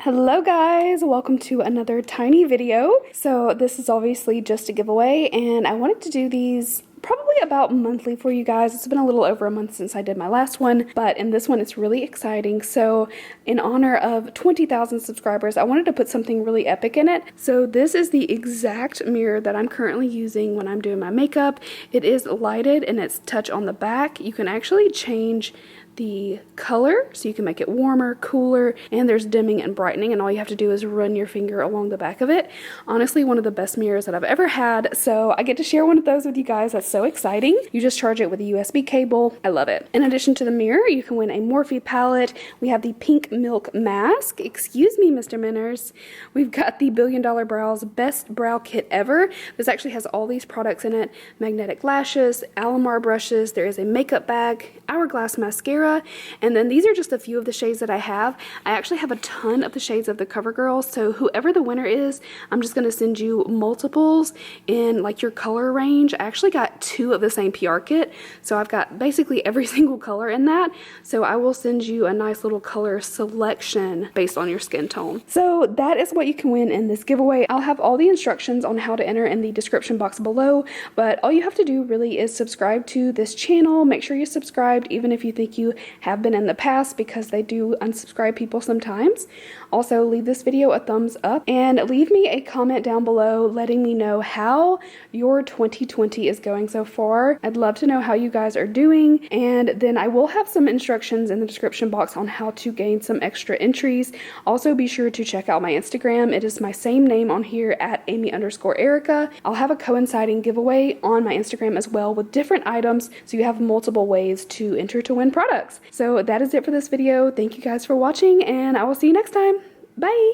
Hello guys, welcome to another tiny video. So this is obviously just a giveaway and I wanted to do these probably about monthly for you guys. It's been a little over a month since I did my last one, but in this one it's really exciting. So in honor of 20,000 subscribers, I wanted to put something really epic in it. So this is the exact mirror that I'm currently using when I'm doing my makeup. It is lighted and it's touch on the back. You can actually change the color so you can make it warmer, cooler, and there's dimming and brightening, and all you have to do is run your finger along the back of it. Honestly, one of the best mirrors that I've ever had, so I get to share one of those with you guys. That's so exciting. You just charge it with a USB cable. I love it. In addition to the mirror, you can win a Morphe palette. We have the Pink Milk Mask. Excuse me, Mr. Manners. We've got the Billion Dollar Brows Best Brow Kit Ever. This actually has all these products in it. Magnetic lashes, Alamar brushes, there is a makeup bag, Hourglass mascara, and then these are just a few of the shades that I have. I actually have a ton of the shades of the CoverGirl, so whoever the winner is, I'm just going to send you multiples in like your color range. I actually got 2 of the same PR kit, so I've got basically every single color in that, so I will send you a nice little color selection based on your skin tone. So that is what you can win in this giveaway. I'll have all the instructions on how to enter in the description box below, but all you have to do really is subscribe to this channel. Make sure you're subscribed even if you think you have been in the past, because they do unsubscribe people sometimes. Also, leave this video a thumbs up and leave me a comment down below letting me know how your 2020 is going so far. I'd love to know how you guys are doing, and then I will have some instructions in the description box on how to gain some extra entries. Also, be sure to check out my Instagram. It is my same name on here at Amy_Erica. I'll have a coinciding giveaway on my Instagram as well with different items, so you have multiple ways to enter to win products. So that is it for this video. Thank you guys for watching, and I will see you next time. Bye!